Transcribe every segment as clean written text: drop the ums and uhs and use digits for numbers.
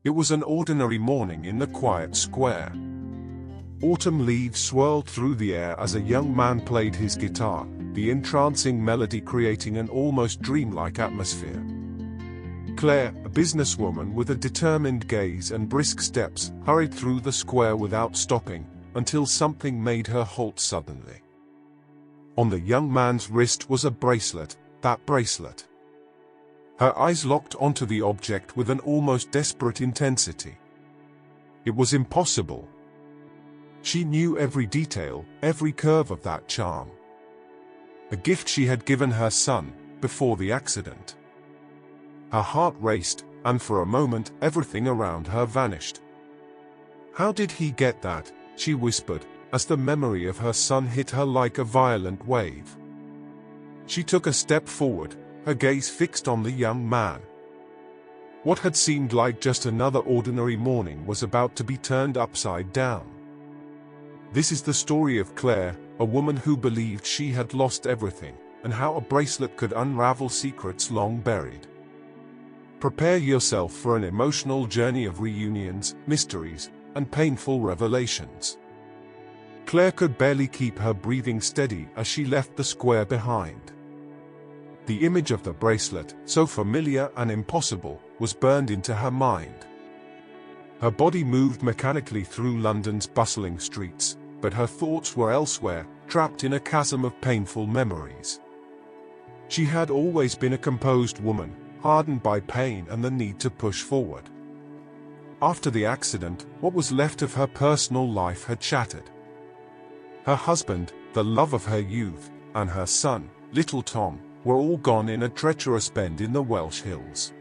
It was an ordinary morning in the quiet square. Autumn leaves swirled through the air as a young man played his guitar, the entrancing melody creating an almost dreamlike atmosphere. Claire, a businesswoman with a determined gaze and brisk steps, hurried through the square without stopping, until something made her halt suddenly. On the young man's wrist was a bracelet, that bracelet. Her eyes locked onto the object with an almost desperate intensity. It was impossible. She knew every detail, every curve of that charm. A gift she had given her son, before the accident. Her heart raced, and for a moment everything around her vanished. "How did he get that?" she whispered, as the memory of her son hit her like a violent wave. She took a step forward, her gaze fixed on the young man. What had seemed like just another ordinary morning was about to be turned upside down. This is the story of Claire, a woman who believed she had lost everything, and how a bracelet could unravel secrets long buried. Prepare yourself for an emotional journey of reunions, mysteries, and painful revelations. Claire could barely keep her breathing steady as she left the square behind. The image of the bracelet, so familiar and impossible, was burned into her mind. Her body moved mechanically through London's bustling streets, but her thoughts were elsewhere, trapped in a chasm of painful memories. She had always been a composed woman, hardened by pain and the need to push forward. After the accident, what was left of her personal life had shattered. Her husband, the love of her youth, and her son, little Tom, were all gone in a treacherous bend in the Welsh hills.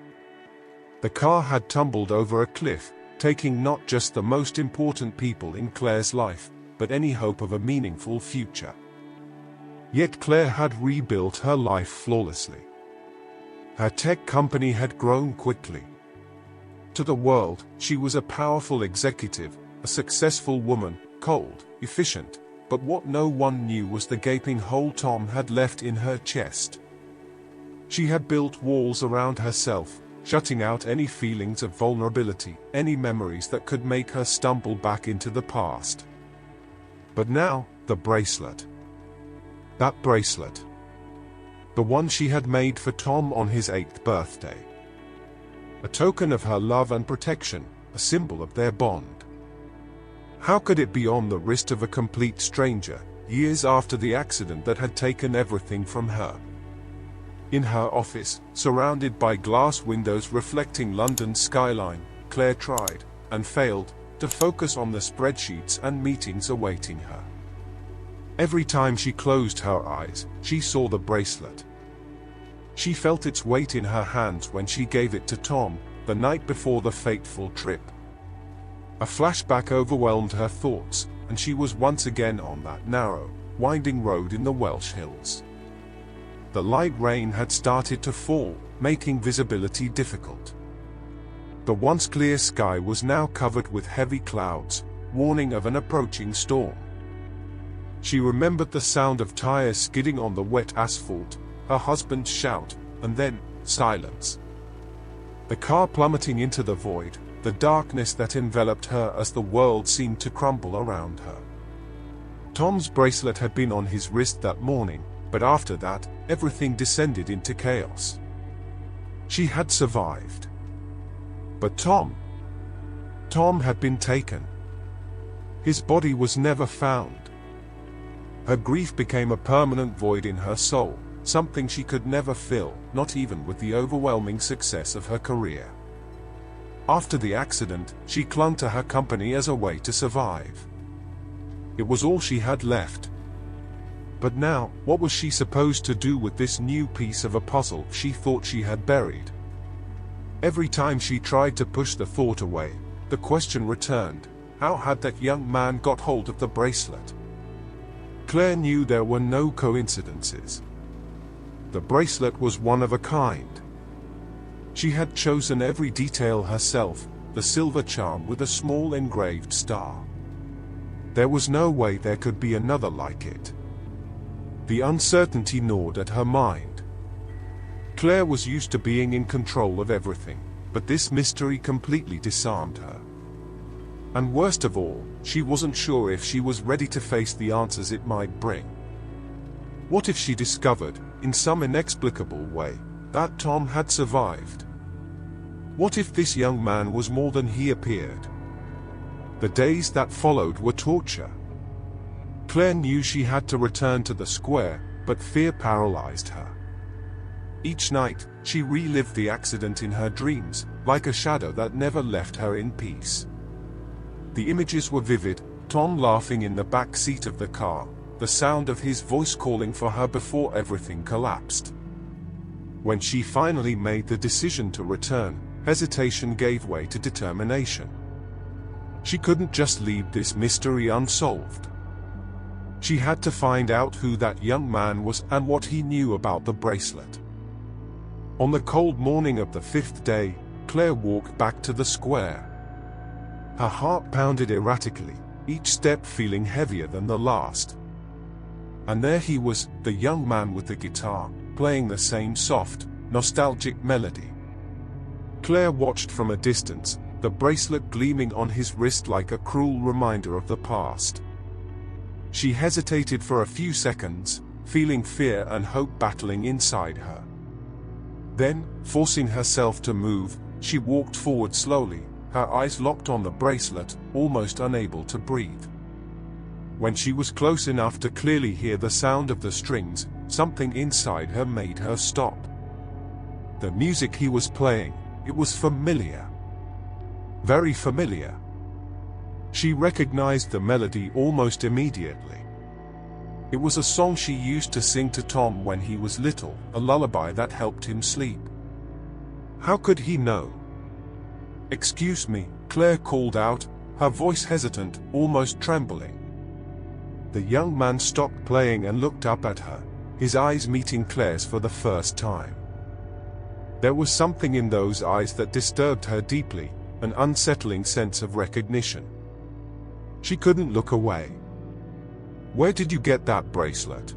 The car had tumbled over a cliff, taking not just the most important people in Claire's life, but any hope of a meaningful future. Yet Claire had rebuilt her life flawlessly. Her tech company had grown quickly. To the world, she was a powerful executive, a successful woman, cold, efficient, but what no one knew was the gaping hole Tom had left in her chest. She had built walls around herself, shutting out any feelings of vulnerability, any memories that could make her stumble back into the past. But now, the bracelet. That bracelet. The one she had made for Tom on his 8th birthday. A token of her love and protection, a symbol of their bond. How could it be on the wrist of a complete stranger, years after the accident that had taken everything from her? In her office, surrounded by glass windows reflecting London's skyline, Claire tried, and failed, to focus on the spreadsheets and meetings awaiting her. Every time she closed her eyes, she saw the bracelet. She felt its weight in her hands when she gave it to Tom, the night before the fateful trip. A flashback overwhelmed her thoughts, and she was once again on that narrow, winding road in the Welsh hills. The light rain had started to fall, making visibility difficult. The once clear sky was now covered with heavy clouds, warning of an approaching storm. She remembered the sound of tires skidding on the wet asphalt, her husband's shout, and then, silence. The car plummeting into the void, the darkness that enveloped her as the world seemed to crumble around her. Tom's bracelet had been on his wrist that morning, but after that, everything descended into chaos. She had survived. But Tom had been taken. His body was never found. Her grief became a permanent void in her soul, something she could never fill, not even with the overwhelming success of her career. After the accident, she clung to her company as a way to survive. It was all she had left. But now, what was she supposed to do with this new piece of a puzzle she thought she had buried? Every time she tried to push the thought away, the question returned: how had that young man got hold of the bracelet? Claire knew there were no coincidences. The bracelet was one of a kind. She had chosen every detail herself, the silver charm with a small engraved star. There was no way there could be another like it. The uncertainty gnawed at her mind. Claire was used to being in control of everything, but this mystery completely disarmed her. And worst of all, she wasn't sure if she was ready to face the answers it might bring. What if she discovered, in some inexplicable way, that Tom had survived? What if this young man was more than he appeared? The days that followed were torture. Claire knew she had to return to the square, but fear paralyzed her. Each night, she relived the accident in her dreams, like a shadow that never left her in peace. The images were vivid: Tom laughing in the back seat of the car, the sound of his voice calling for her before everything collapsed. When she finally made the decision to return, hesitation gave way to determination. She couldn't just leave this mystery unsolved. She had to find out who that young man was and what he knew about the bracelet. On the cold morning of the 5th day, Claire walked back to the square. Her heart pounded erratically, each step feeling heavier than the last. And there he was, the young man with the guitar, playing the same soft, nostalgic melody. Claire watched from a distance, the bracelet gleaming on his wrist like a cruel reminder of the past. She hesitated for a few seconds, feeling fear and hope battling inside her. Then, forcing herself to move, she walked forward slowly, her eyes locked on the bracelet, almost unable to breathe. When she was close enough to clearly hear the sound of the strings, something inside her made her stop. The music he was playing, it was familiar. Very familiar. She recognized the melody almost immediately. It was a song she used to sing to Tom when he was little, a lullaby that helped him sleep. How could he know? "Excuse me," Claire called out, her voice hesitant, almost trembling. The young man stopped playing and looked up at her, his eyes meeting Claire's for the first time. There was something in those eyes that disturbed her deeply, an unsettling sense of recognition. She couldn't look away. "Where did you get that bracelet?"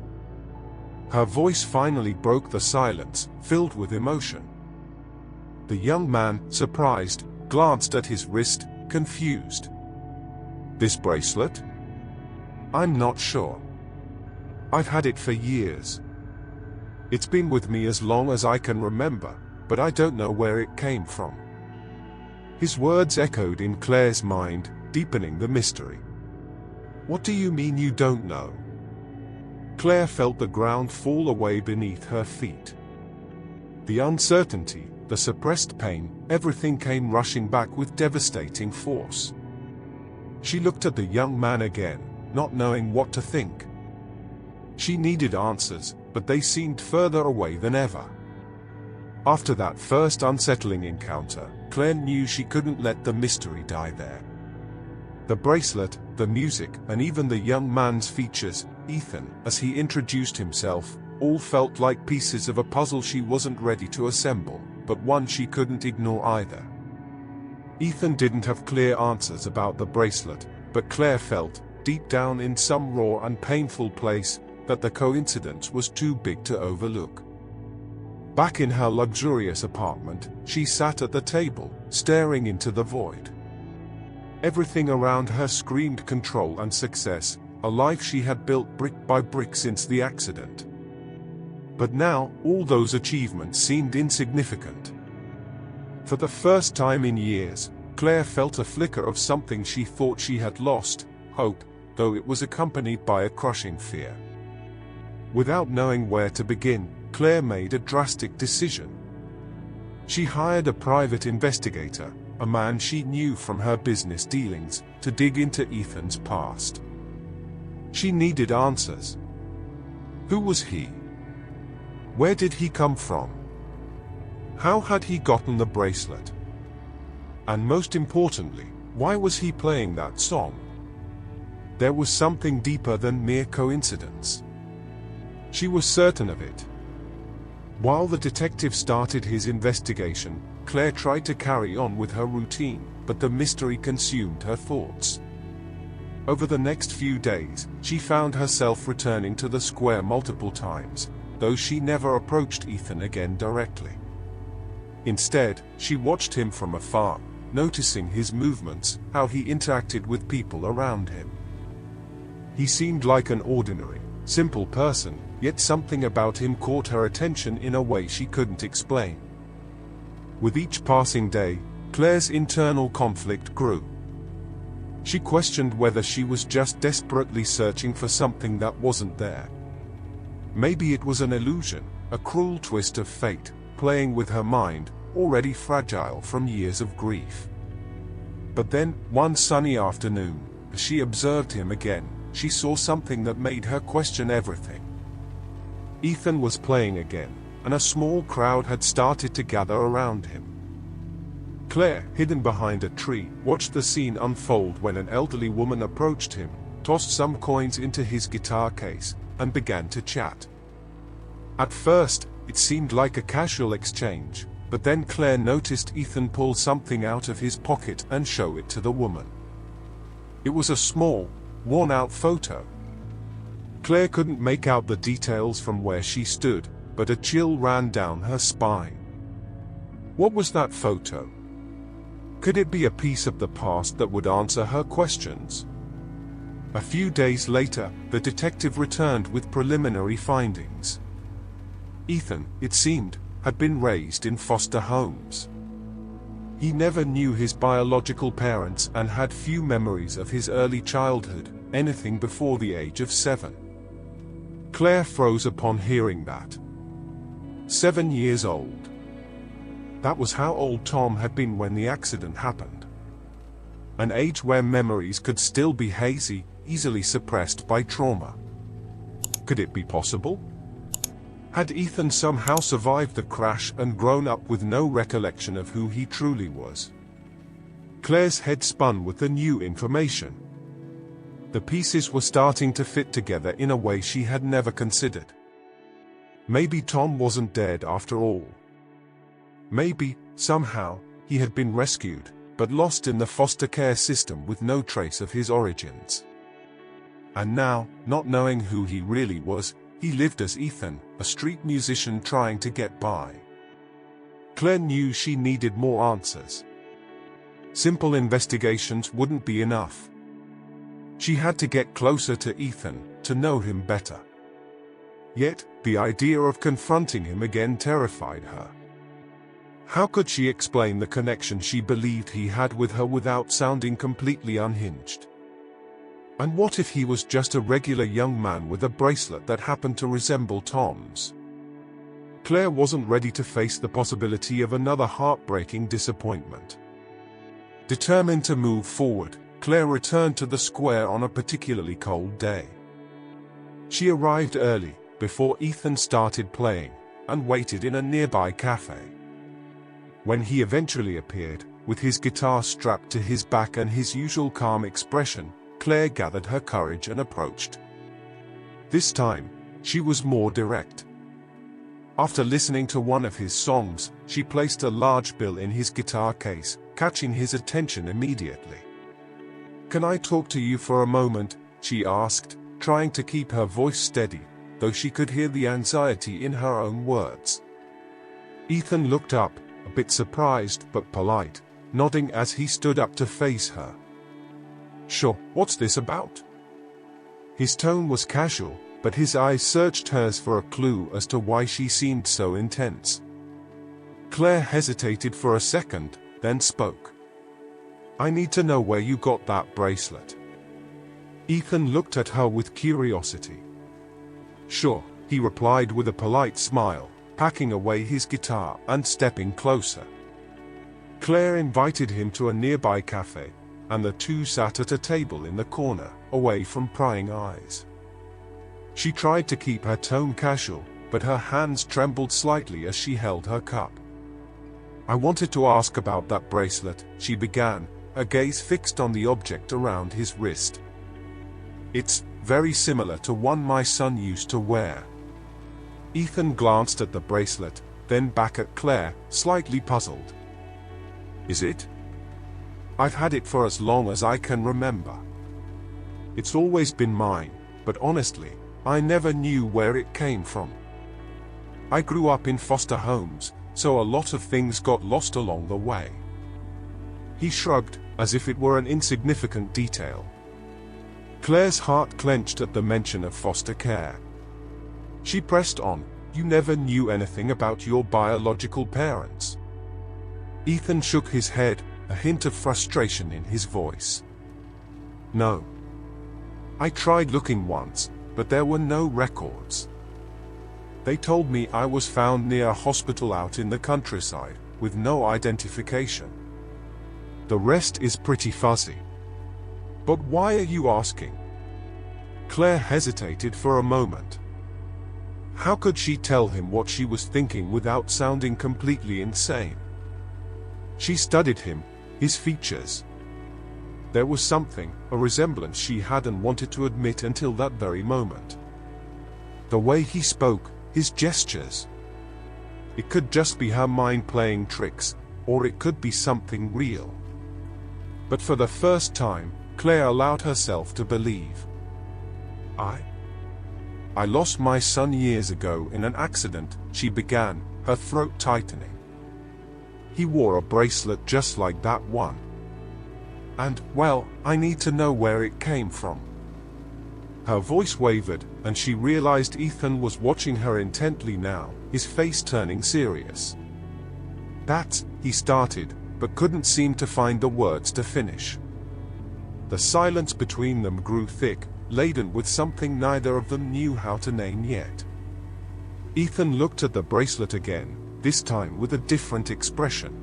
Her voice finally broke the silence, filled with emotion. The young man, surprised, glanced at his wrist, confused. "This bracelet? I'm not sure. I've had it for years. It's been with me as long as I can remember, but I don't know where it came from." His words echoed in Claire's mind, deepening the mystery. "What do you mean you don't know?" Claire felt the ground fall away beneath her feet. The uncertainty, the suppressed pain, everything came rushing back with devastating force. She looked at the young man again, not knowing what to think. She needed answers, but they seemed further away than ever. After that first unsettling encounter, Claire knew she couldn't let the mystery die there. The bracelet, the music, and even the young man's features, Ethan, as he introduced himself, all felt like pieces of a puzzle she wasn't ready to assemble, but one she couldn't ignore either. Ethan didn't have clear answers about the bracelet, but Claire felt, deep down in some raw and painful place, that the coincidence was too big to overlook. Back in her luxurious apartment, she sat at the table, staring into the void. Everything around her screamed control and success, a life she had built brick by brick since the accident. But now, all those achievements seemed insignificant. For the first time in years, Claire felt a flicker of something she thought she had lost, hope, though it was accompanied by a crushing fear. Without knowing where to begin, Claire made a drastic decision. She hired a private investigator, a man she knew from her business dealings, to dig into Ethan's past. She needed answers. Who was he? Where did he come from? How had he gotten the bracelet? And most importantly, why was he playing that song? There was something deeper than mere coincidence. She was certain of it. While the detective started his investigation, Claire tried to carry on with her routine, but the mystery consumed her thoughts. Over the next few days, she found herself returning to the square multiple times, though she never approached Ethan again directly. Instead, she watched him from afar, noticing his movements, how he interacted with people around him. He seemed like an ordinary, simple person, yet something about him caught her attention in a way she couldn't explain. With each passing day, Claire's internal conflict grew. She questioned whether she was just desperately searching for something that wasn't there. Maybe it was an illusion, a cruel twist of fate, playing with her mind, already fragile from years of grief. But then, one sunny afternoon, as she observed him again, she saw something that made her question everything. Ethan was playing again, and a small crowd had started to gather around him. Claire, hidden behind a tree, watched the scene unfold when an elderly woman approached him, tossed some coins into his guitar case, and began to chat. At first, it seemed like a casual exchange, but then Claire noticed Ethan pull something out of his pocket and show it to the woman. It was a small, worn-out photo. Claire couldn't make out the details from where she stood, but a chill ran down her spine. What was that photo? Could it be a piece of the past that would answer her questions? A few days later, the detective returned with preliminary findings. Ethan, it seemed, had been raised in foster homes. He never knew his biological parents and had few memories of his early childhood, anything before the age of 7. Claire froze upon hearing that. 7 years old. That was how old Tom had been when the accident happened. An age where memories could still be hazy, easily suppressed by trauma. Could it be possible? Had Ethan somehow survived the crash and grown up with no recollection of who he truly was? Claire's head spun with the new information. The pieces were starting to fit together in a way she had never considered. Maybe Tom wasn't dead after all. Maybe, somehow, he had been rescued, but lost in the foster care system with no trace of his origins. And now, not knowing who he really was, he lived as Ethan, a street musician trying to get by. Claire knew she needed more answers. Simple investigations wouldn't be enough. She had to get closer to Ethan, to know him better. Yet, the idea of confronting him again terrified her. How could she explain the connection she believed he had with her without sounding completely unhinged? And what if he was just a regular young man with a bracelet that happened to resemble Tom's? Claire wasn't ready to face the possibility of another heartbreaking disappointment. Determined to move forward, Claire returned to the square on a particularly cold day. She arrived early, before Ethan started playing, and waited in a nearby cafe. When he eventually appeared, with his guitar strapped to his back and his usual calm expression, Claire gathered her courage and approached. This time, she was more direct. After listening to one of his songs, she placed a large bill in his guitar case, catching his attention immediately. "Can I talk to you for a moment?" she asked, trying to keep her voice steady, though she could hear the anxiety in her own words. Ethan looked up, a bit surprised but polite, nodding as he stood up to face her. "Sure, what's this about?" His tone was casual, but his eyes searched hers for a clue as to why she seemed so intense. Claire hesitated for a second, then spoke. "I need to know where you got that bracelet." Ethan looked at her with curiosity. "Sure," he replied with a polite smile, packing away his guitar and stepping closer. Claire invited him to a nearby cafe, and the two sat at a table in the corner, away from prying eyes. She tried to keep her tone casual, but her hands trembled slightly as she held her cup. "I wanted to ask about that bracelet," she began, her gaze fixed on the object around his wrist. "It's very similar to one my son used to wear." Ethan glanced at the bracelet, then back at Claire, slightly puzzled. "Is it? I've had it for as long as I can remember. It's always been mine, but honestly, I never knew where it came from. I grew up in foster homes, so a lot of things got lost along the way. He shrugged, as if it were an insignificant detail. Claire's heart clenched at the mention of foster care. She pressed on, "You never knew anything about your biological parents?" Ethan shook his head, a hint of frustration in his voice. "No. I tried looking once, but there were no records. They told me I was found near a hospital out in the countryside, with no identification. The rest is pretty fuzzy." "But why are you asking?" Claire hesitated for a moment. How could she tell him what she was thinking without sounding completely insane? She studied him, his features. There was something, a resemblance she hadn't wanted to admit until that very moment. The way he spoke, his gestures. It could just be her mind playing tricks, or it could be something real. But for the first time, Claire allowed herself to believe. I lost my son years ago in an accident," she began, her throat tightening. "He wore a bracelet just like that one. And, well, I need to know where it came from." Her voice wavered, and she realized Ethan was watching her intently now, his face turning serious. "That's," he started, but couldn't seem to find the words to finish. The silence between them grew thick, laden with something neither of them knew how to name yet. Ethan looked at the bracelet again, this time with a different expression.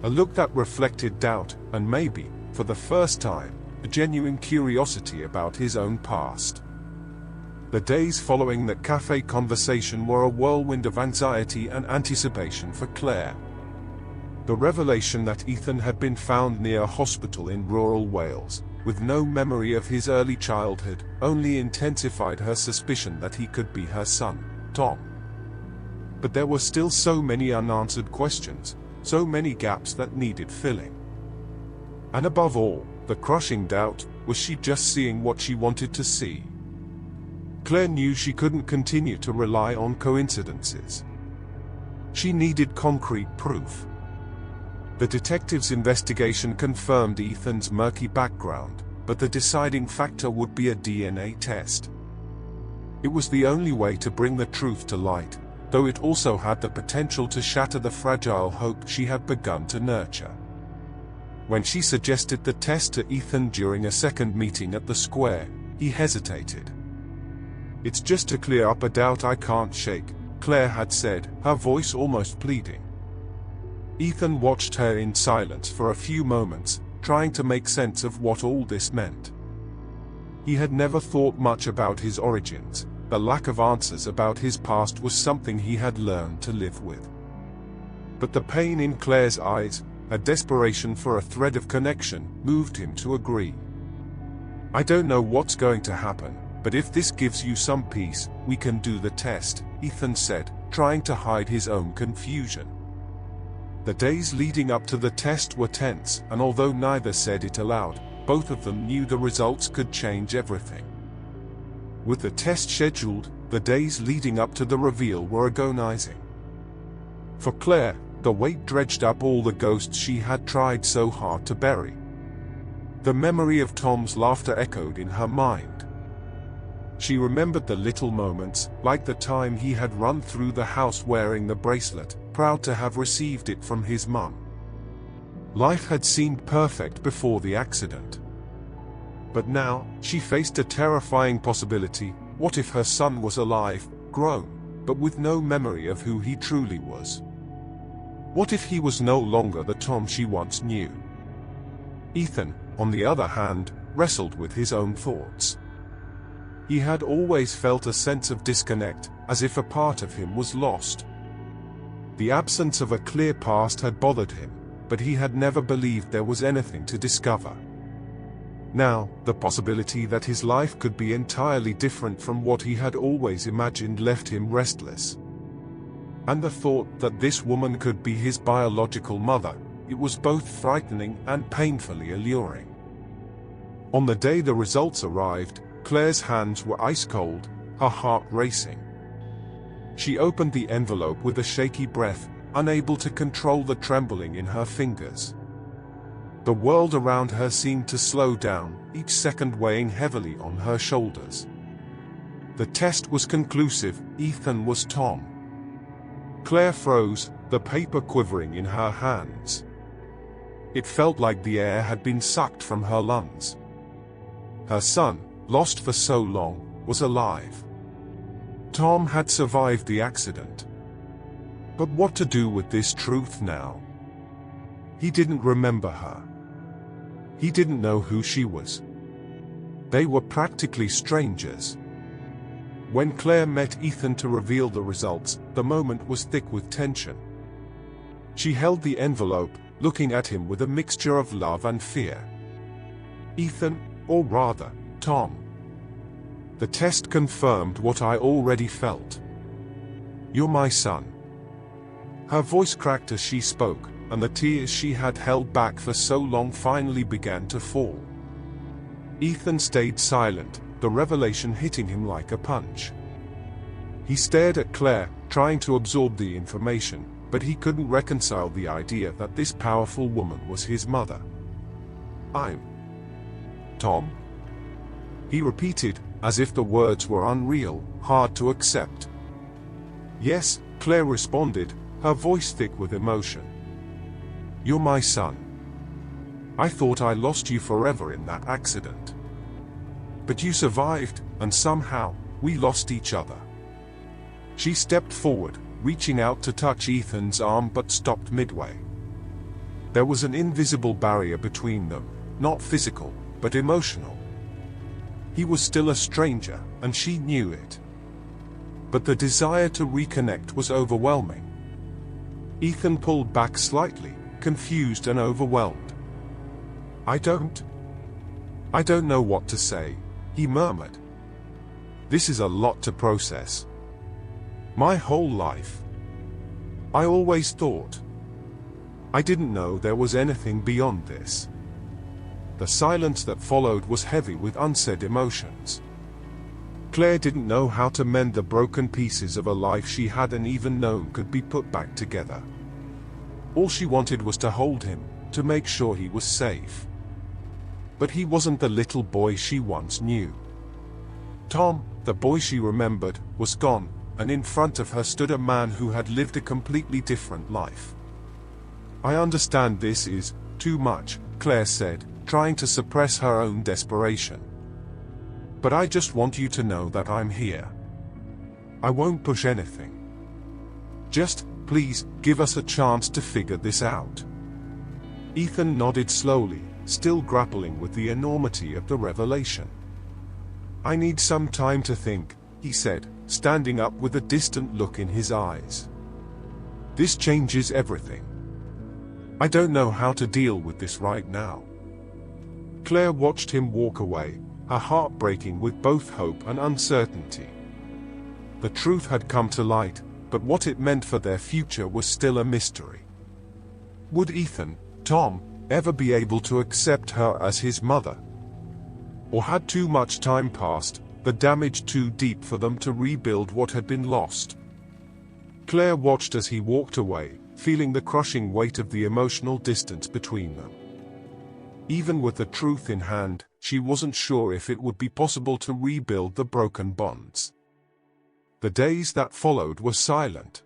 A look that reflected doubt, and maybe, for the first time, a genuine curiosity about his own past. The days following that cafe conversation were a whirlwind of anxiety and anticipation for Claire. The revelation that Ethan had been found near a hospital in rural Wales, with no memory of his early childhood, only intensified her suspicion that he could be her son, Tom. But there were still so many unanswered questions, so many gaps that needed filling. And above all, the crushing doubt, was she just seeing what she wanted to see? Claire knew she couldn't continue to rely on coincidences. She needed concrete proof. The detective's investigation confirmed Ethan's murky background, but the deciding factor would be a DNA test. It was the only way to bring the truth to light, though it also had the potential to shatter the fragile hope she had begun to nurture. When she suggested the test to Ethan during a second meeting at the square, he hesitated. "It's just to clear up a doubt I can't shake," Claire had said, her voice almost pleading. Ethan watched her in silence for a few moments, trying to make sense of what all this meant. He had never thought much about his origins. The lack of answers about his past was something he had learned to live with. But the pain in Claire's eyes, a desperation for a thread of connection, moved him to agree. "I don't know what's going to happen, but if this gives you some peace, we can do the test," Ethan said, trying to hide his own confusion. The days leading up to the test were tense, and although neither said it aloud, both of them knew the results could change everything. With the test scheduled, the days leading up to the reveal were agonizing. For Claire, the weight dredged up all the ghosts she had tried so hard to bury. The memory of Tom's laughter echoed in her mind. She remembered the little moments, like the time he had run through the house wearing the bracelet, proud to have received it from his mum. Life had seemed perfect before the accident. But now, she faced a terrifying possibility. What if her son was alive, grown, but with no memory of who he truly was? What if he was no longer the Tom she once knew? Ethan, on the other hand, wrestled with his own thoughts. He had always felt a sense of disconnect, as if a part of him was lost. The absence of a clear past had bothered him, but he had never believed there was anything to discover. Now, the possibility that his life could be entirely different from what he had always imagined left him restless. And the thought that this woman could be his biological mother, it was both frightening and painfully alluring. On the day the results arrived, Claire's hands were ice cold, her heart racing. She opened the envelope with a shaky breath, unable to control the trembling in her fingers. The world around her seemed to slow down, each second weighing heavily on her shoulders. The test was conclusive. Ethan was Tom. Claire froze, the paper quivering in her hands. It felt like the air had been sucked from her lungs. Her son, lost for so long, was alive. Tom had survived the accident. But what to do with this truth now? He didn't remember her. He didn't know who she was. They were practically strangers. When Claire met Ethan to reveal the results, the moment was thick with tension. She held the envelope, looking at him with a mixture of love and fear. Ethan, or rather, Tom. The test confirmed what I already felt. You're my son. Her voice cracked as she spoke, and the tears she had held back for so long finally began to fall. Ethan stayed silent, the revelation hitting him like a punch. He stared at Claire, trying to absorb the information, but he couldn't reconcile the idea that this powerful woman was his mother. I'm Tom? He repeated, as if the words were unreal, hard to accept. Yes, Claire responded, her voice thick with emotion. You're my son. I thought I lost you forever in that accident. But you survived, and somehow, we lost each other. She stepped forward, reaching out to touch Ethan's arm but stopped midway. There was an invisible barrier between them, not physical, but emotional. He was still a stranger, and she knew it. But the desire to reconnect was overwhelming. Ethan pulled back slightly, confused and overwhelmed. I don't know what to say, he murmured. This is a lot to process. My whole life. I always thought. I didn't know there was anything beyond this. The silence that followed was heavy with unsaid emotions. Claire didn't know how to mend the broken pieces of a life she hadn't even known could be put back together. All she wanted was to hold him, to make sure he was safe. But he wasn't the little boy she once knew. Tom, the boy she remembered, was gone, and in front of her stood a man who had lived a completely different life. I understand this is too much, Claire said, trying to suppress her own desperation. But I just want you to know that I'm here. I won't push anything. Just, please, give us a chance to figure this out. Ethan nodded slowly, still grappling with the enormity of the revelation. I need some time to think, he said, standing up with a distant look in his eyes. This changes everything. I don't know how to deal with this right now. Claire watched him walk away, her heart breaking with both hope and uncertainty. The truth had come to light, but what it meant for their future was still a mystery. Would Ethan, Tom, ever be able to accept her as his mother? Or had too much time passed, the damage too deep for them to rebuild what had been lost? Claire watched as he walked away, feeling the crushing weight of the emotional distance between them. Even with the truth in hand, she wasn't sure if it would be possible to rebuild the broken bonds. The days that followed were silent.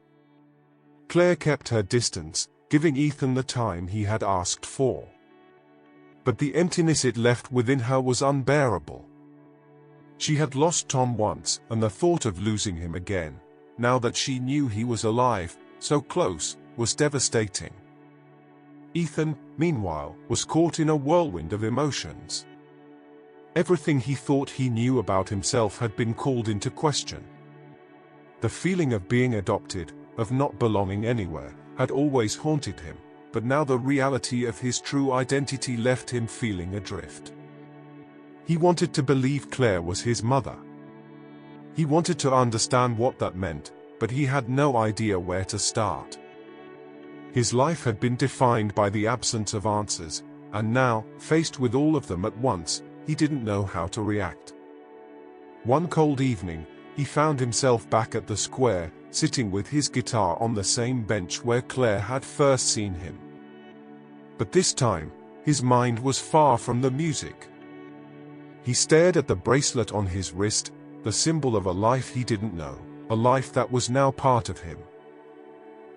Claire kept her distance, giving Ethan the time he had asked for. But the emptiness it left within her was unbearable. She had lost Tom once, and the thought of losing him again, now that she knew he was alive, so close, was devastating. Ethan, meanwhile, was caught in a whirlwind of emotions. Everything he thought he knew about himself had been called into question. The feeling of being adopted, of not belonging anywhere, had always haunted him, but now the reality of his true identity left him feeling adrift. He wanted to believe Claire was his mother. He wanted to understand what that meant, but he had no idea where to start. His life had been defined by the absence of answers, and now, faced with all of them at once, he didn't know how to react. One cold evening, he found himself back at the square, sitting with his guitar on the same bench where Claire had first seen him. But this time, his mind was far from the music. He stared at the bracelet on his wrist, the symbol of a life he didn't know, a life that was now part of him.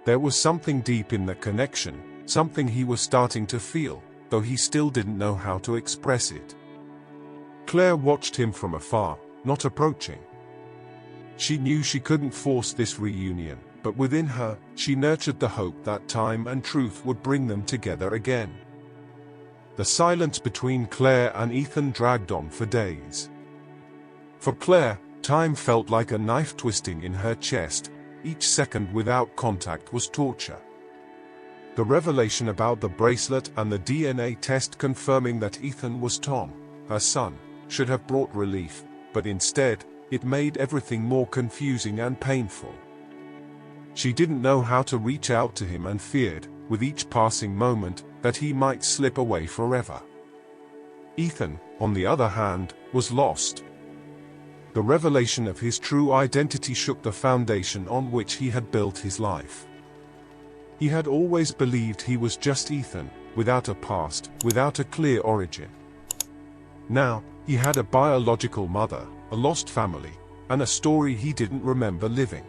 There was something deep in the connection, something he was starting to feel, though he still didn't know how to express it. Claire watched him from afar, not approaching. She knew she couldn't force this reunion, but within her, she nurtured the hope that time and truth would bring them together again. The silence between Claire and Ethan dragged on for days. For Claire, time felt like a knife twisting in her chest. Each second without contact was torture. The revelation about the bracelet and the DNA test confirming that Ethan was Tom, her son, should have brought relief, but instead, it made everything more confusing and painful. She didn't know how to reach out to him and feared, with each passing moment, that he might slip away forever. Ethan, on the other hand, was lost. The revelation of his true identity shook the foundation on which he had built his life. He had always believed he was just Ethan, without a past, without a clear origin. Now, he had a biological mother, a lost family, and a story he didn't remember living.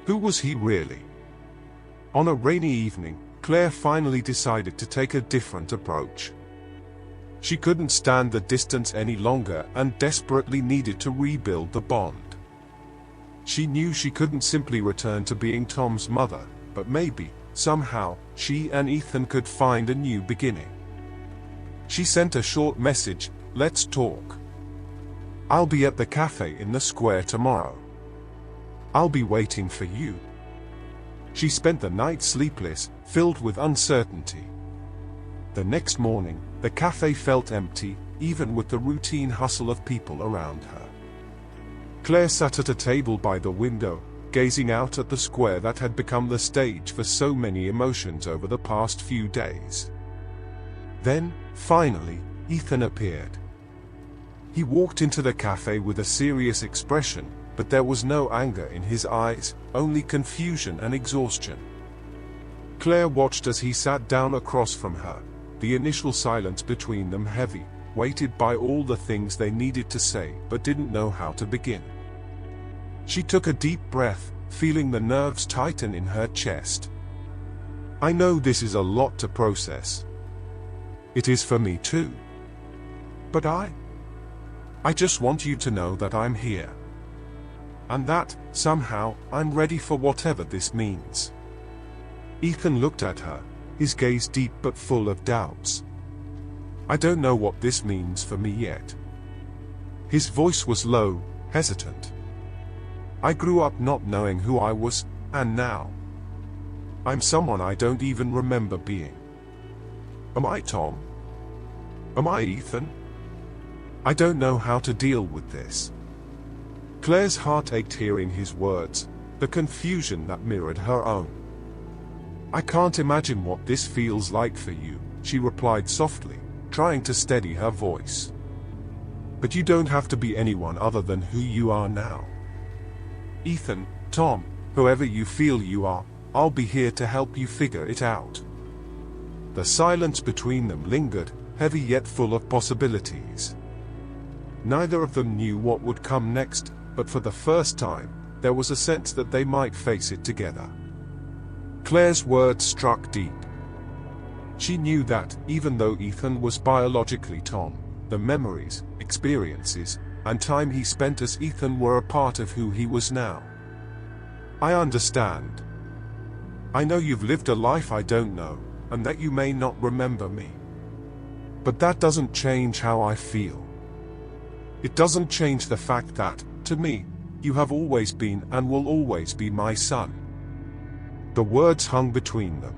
Who was he really? On a rainy evening, Claire finally decided to take a different approach. She couldn't stand the distance any longer and desperately needed to rebuild the bond. She knew she couldn't simply return to being Tom's mother, but maybe, somehow, she and Ethan could find a new beginning. She sent a short message, "Let's talk. I'll be at the cafe in the square tomorrow. I'll be waiting for you." She spent the night sleepless, filled with uncertainty. The next morning, the cafe felt empty, even with the routine hustle of people around her. Claire sat at a table by the window, gazing out at the square that had become the stage for so many emotions over the past few days. Then, finally, Ethan appeared. He walked into the cafe with a serious expression, but there was no anger in his eyes, only confusion and exhaustion. Claire watched as he sat down across from her, the initial silence between them heavy, weighted by all the things they needed to say but didn't know how to begin. She took a deep breath, feeling the nerves tighten in her chest. "I know this is a lot to process. It is for me too. But I just want you to know that I'm here. And that, somehow, I'm ready for whatever this means." Ethan looked at her, his gaze deep but full of doubts. "I don't know what this means for me yet." His voice was low, hesitant. "I grew up not knowing who I was, and now I'm someone I don't even remember being. Am I Tom? Am I Ethan? I don't know how to deal with this." Claire's heart ached hearing his words, the confusion that mirrored her own. "I can't imagine what this feels like for you," she replied softly, trying to steady her voice. "But you don't have to be anyone other than who you are now. Ethan, Tom, whoever you feel you are, I'll be here to help you figure it out." The silence between them lingered, heavy yet full of possibilities. Neither of them knew what would come next, but for the first time, there was a sense that they might face it together. Claire's words struck deep. She knew that, even though Ethan was biologically Tom, the memories, experiences, and time he spent as Ethan were a part of who he was now. "I understand. I know you've lived a life I don't know, and that you may not remember me. But that doesn't change how I feel. It doesn't change the fact that, to me, you have always been and will always be my son." The words hung between them.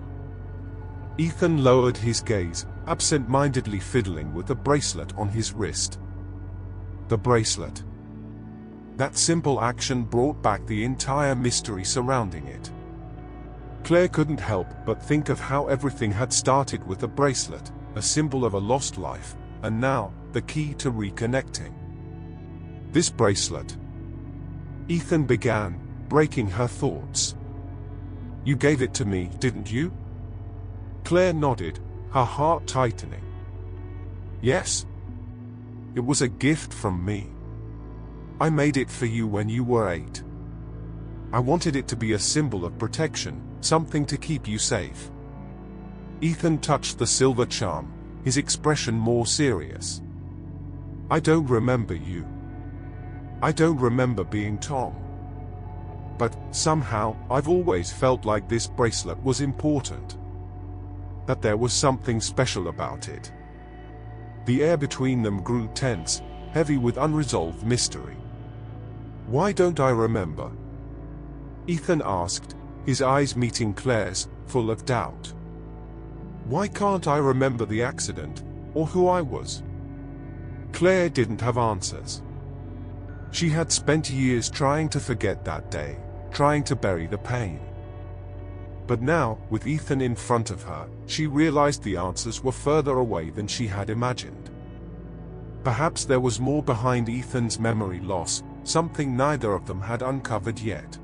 Ethan lowered his gaze, absent-mindedly fiddling with the bracelet on his wrist. The bracelet. That simple action brought back the entire mystery surrounding it. Claire couldn't help but think of how everything had started with the bracelet, a symbol of a lost life, and now, the key to reconnecting. "This bracelet," Ethan began, breaking her thoughts. You gave it to me, didn't you? Claire nodded, her heart tightening. Yes. It was a gift from me. I made it for you when you were 8. I wanted it to be a symbol of protection, something to keep you safe. Ethan touched the silver charm, his expression more serious. I don't remember you. I don't remember being Tom. But, somehow, I've always felt like this bracelet was important. That there was something special about it. The air between them grew tense, heavy with unresolved mystery. Why don't I remember? Ethan asked, his eyes meeting Claire's, full of doubt. Why can't I remember the accident, or who I was? Claire didn't have answers. She had spent years trying to forget that day, trying to bury the pain. But now, with Ethan in front of her, she realized the answers were further away than she had imagined. Perhaps there was more behind Ethan's memory loss, something neither of them had uncovered yet.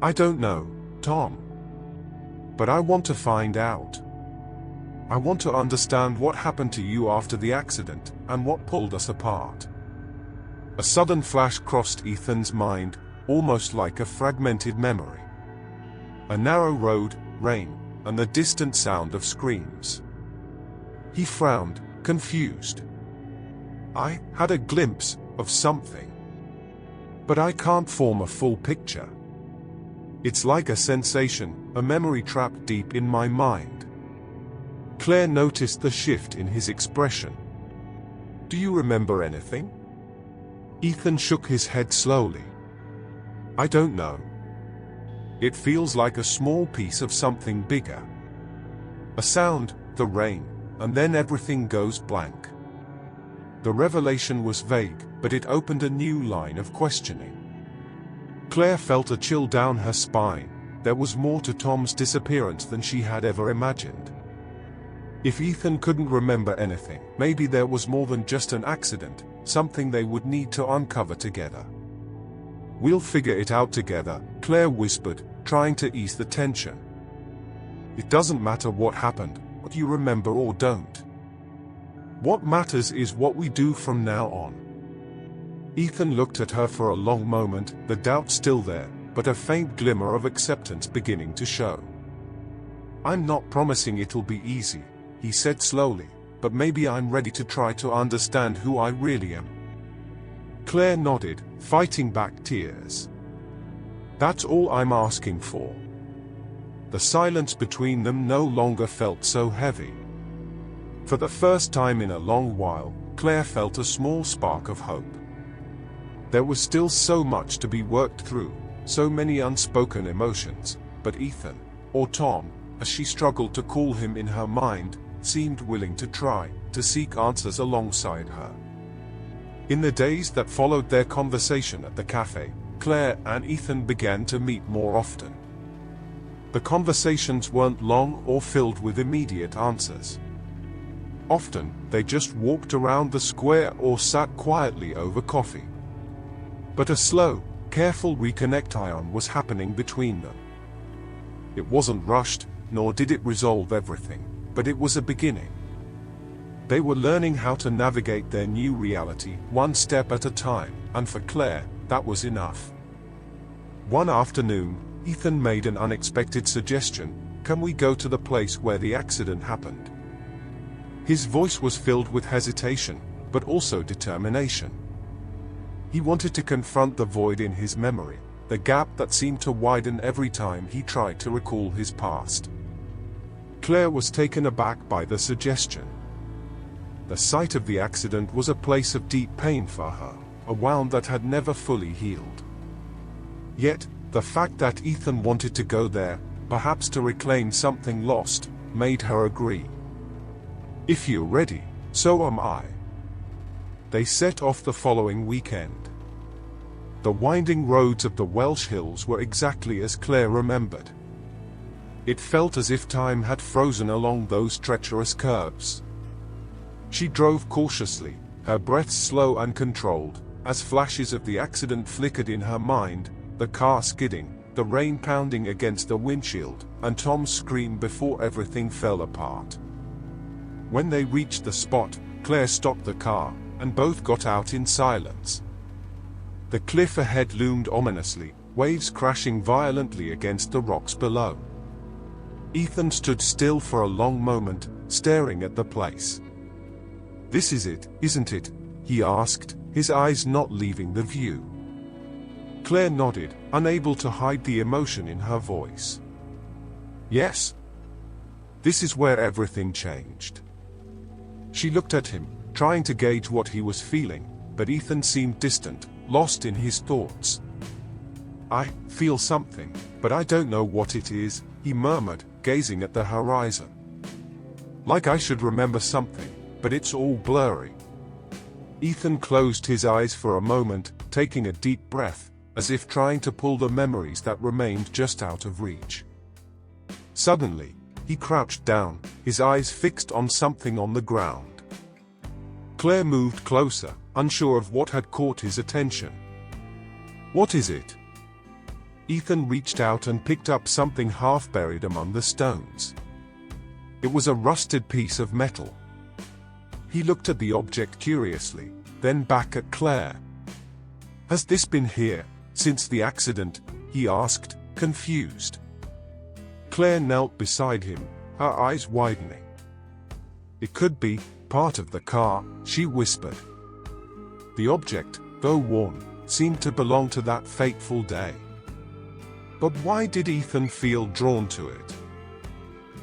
I don't know, Tom. But I want to find out. I want to understand what happened to you after the accident, and what pulled us apart. A sudden flash crossed Ethan's mind, almost like a fragmented memory. A narrow road, rain, and the distant sound of screams. He frowned, confused. I had a glimpse of something. But I can't form a full picture. It's like a sensation, a memory trapped deep in my mind. Claire noticed the shift in his expression. Do you remember anything? Ethan shook his head slowly. I don't know. It feels like a small piece of something bigger. A sound, the rain, and then everything goes blank. The revelation was vague, but it opened a new line of questioning. Claire felt a chill down her spine. There was more to Tom's disappearance than she had ever imagined. If Ethan couldn't remember anything, maybe there was more than just an accident, something they would need to uncover together. We'll figure it out together, Claire whispered, trying to ease the tension. It doesn't matter what happened, what you remember or don't. What matters is what we do from now on. Ethan looked at her for a long moment, the doubt still there, but a faint glimmer of acceptance beginning to show. I'm not promising it'll be easy, he said slowly, but maybe I'm ready to try to understand who I really am. Claire nodded, fighting back tears. That's all I'm asking for. The silence between them no longer felt so heavy. For the first time in a long while, Claire felt a small spark of hope. There was still so much to be worked through, so many unspoken emotions, but Ethan, or Tom, as she struggled to call him in her mind, seemed willing to try to seek answers alongside her. In the days that followed their conversation at the cafe, Claire and Ethan began to meet more often. The conversations weren't long or filled with immediate answers. Often, they just walked around the square or sat quietly over coffee. But a slow, careful reconnection was happening between them. It wasn't rushed, nor did it resolve everything, but it was a beginning. They were learning how to navigate their new reality, one step at a time, and for Claire, that was enough. One afternoon, Ethan made an unexpected suggestion. Can we go to the place where the accident happened? His voice was filled with hesitation, but also determination. He wanted to confront the void in his memory, the gap that seemed to widen every time he tried to recall his past. Claire was taken aback by the suggestion. The site of the accident was a place of deep pain for her, a wound that had never fully healed. Yet, the fact that Ethan wanted to go there, perhaps to reclaim something lost, made her agree. If you're ready, so am I. They set off the following weekend. The winding roads of the Welsh hills were exactly as Claire remembered. It felt as if time had frozen along those treacherous curves. She drove cautiously, her breath slow and controlled, as flashes of the accident flickered in her mind, the car skidding, the rain pounding against the windshield, and Tom's scream before everything fell apart. When they reached the spot, Claire stopped the car, and both got out in silence. The cliff ahead loomed ominously, waves crashing violently against the rocks below. Ethan stood still for a long moment, staring at the place. "This is it, isn't it?" he asked, his eyes not leaving the view. Claire nodded, unable to hide the emotion in her voice. "Yes. This is where everything changed." She looked at him, trying to gauge what he was feeling, but Ethan seemed distant, lost in his thoughts. "I feel something, but I don't know what it is," he murmured, gazing at the horizon. "Like I should remember something, but it's all blurry." Ethan closed his eyes for a moment, taking a deep breath, as if trying to pull the memories that remained just out of reach. Suddenly, he crouched down, his eyes fixed on something on the ground. Claire moved closer, unsure of what had caught his attention. "What is it?" Ethan reached out and picked up something half buried among the stones. It was a rusted piece of metal. He looked at the object curiously, then back at Claire. "Has this been here since the accident?" he asked, confused. Claire knelt beside him, her eyes widening. "It could be part of the car," she whispered. The object, though worn, seemed to belong to that fateful day. But why did Ethan feel drawn to it?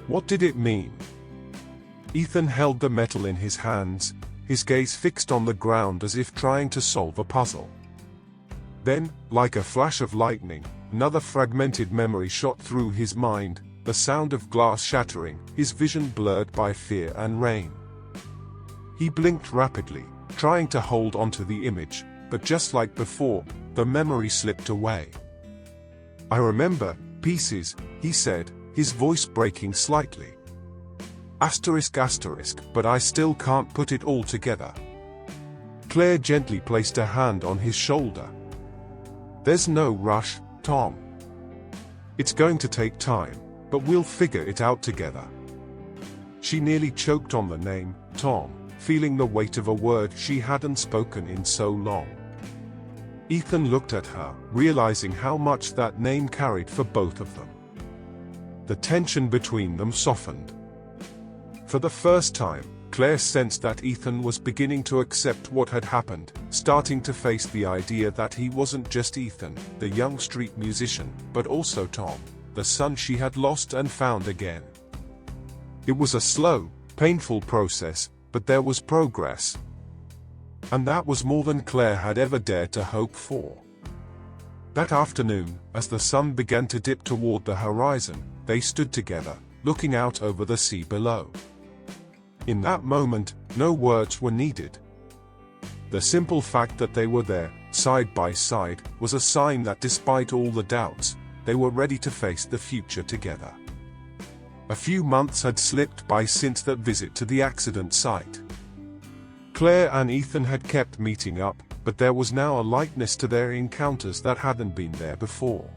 What did it mean? Ethan held the metal in his hands, his gaze fixed on the ground as if trying to solve a puzzle. Then, like a flash of lightning, another fragmented memory shot through his mind, the sound of glass shattering, his vision blurred by fear and rain. He blinked rapidly, trying to hold onto the image, but just like before, the memory slipped away. "I remember pieces," he said, his voice breaking slightly. Asterisk, but I still can't put it all together." Claire gently placed a hand on his shoulder. "There's no rush, Tom. It's going to take time, but we'll figure it out together." She nearly choked on the name, Tom, feeling the weight of a word she hadn't spoken in so long. Ethan looked at her, realizing how much that name carried for both of them. The tension between them softened. For the first time, Claire sensed that Ethan was beginning to accept what had happened, starting to face the idea that he wasn't just Ethan, the young street musician, but also Tom, the son she had lost and found again. It was a slow, painful process, but there was progress. And that was more than Claire had ever dared to hope for. That afternoon, as the sun began to dip toward the horizon, they stood together, looking out over the sea below. In that moment, no words were needed. The simple fact that they were there, side by side, was a sign that despite all the doubts, they were ready to face the future together. A few months had slipped by since that visit to the accident site. Claire and Ethan had kept meeting up, but there was now a lightness to their encounters that hadn't been there before.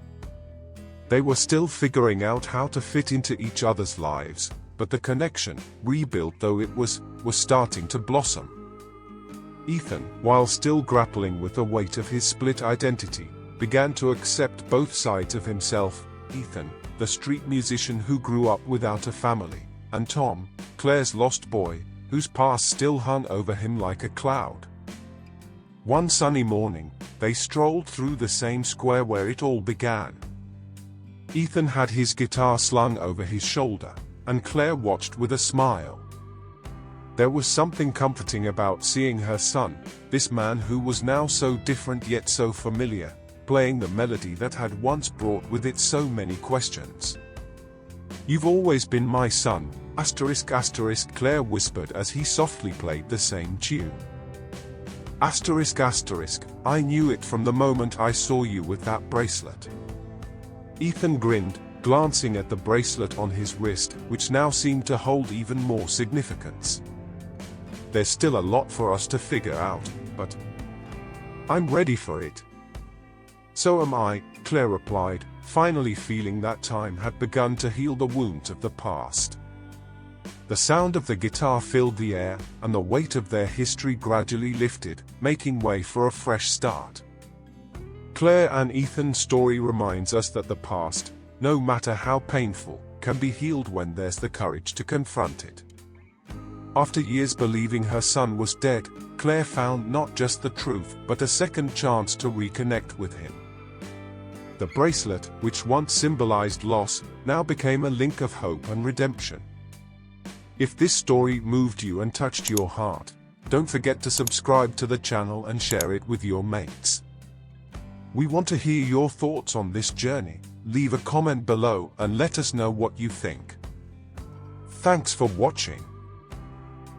They were still figuring out how to fit into each other's lives, but the connection, rebuilt though it was starting to blossom. Ethan, while still grappling with the weight of his split identity, began to accept both sides of himself. Ethan, the street musician who grew up without a family, and Tom, Claire's lost boy, whose past still hung over him like a cloud. One sunny morning, they strolled through the same square where it all began. Ethan had his guitar slung over his shoulder, and Claire watched with a smile. There was something comforting about seeing her son, this man who was now so different yet so familiar, playing the melody that had once brought with it so many questions. "You've always been my son, asterisk, Claire whispered as he softly played the same tune. Asterisk, I knew it from the moment I saw you with that bracelet." Ethan grinned, glancing at the bracelet on his wrist, which now seemed to hold even more significance. "There's still a lot for us to figure out, but I'm ready for it." "So am I," Claire replied, finally feeling that time had begun to heal the wounds of the past. The sound of the guitar filled the air, and the weight of their history gradually lifted, making way for a fresh start. Claire and Ethan's story reminds us that the past, no matter how painful, can be healed when there's the courage to confront it. After years believing her son was dead, Claire found not just the truth, but a second chance to reconnect with him. The bracelet, which once symbolized loss, now became a link of hope and redemption. If this story moved you and touched your heart, don't forget to subscribe to the channel and share it with your mates. We want to hear your thoughts on this journey. Leave a comment below and let us know what you think. Thanks for watching.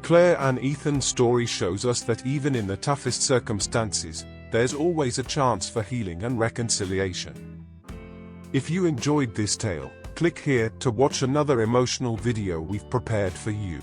Claire and Ethan's story shows us that even in the toughest circumstances, there's always a chance for healing and reconciliation. If you enjoyed this tale, click here to watch another emotional video we've prepared for you.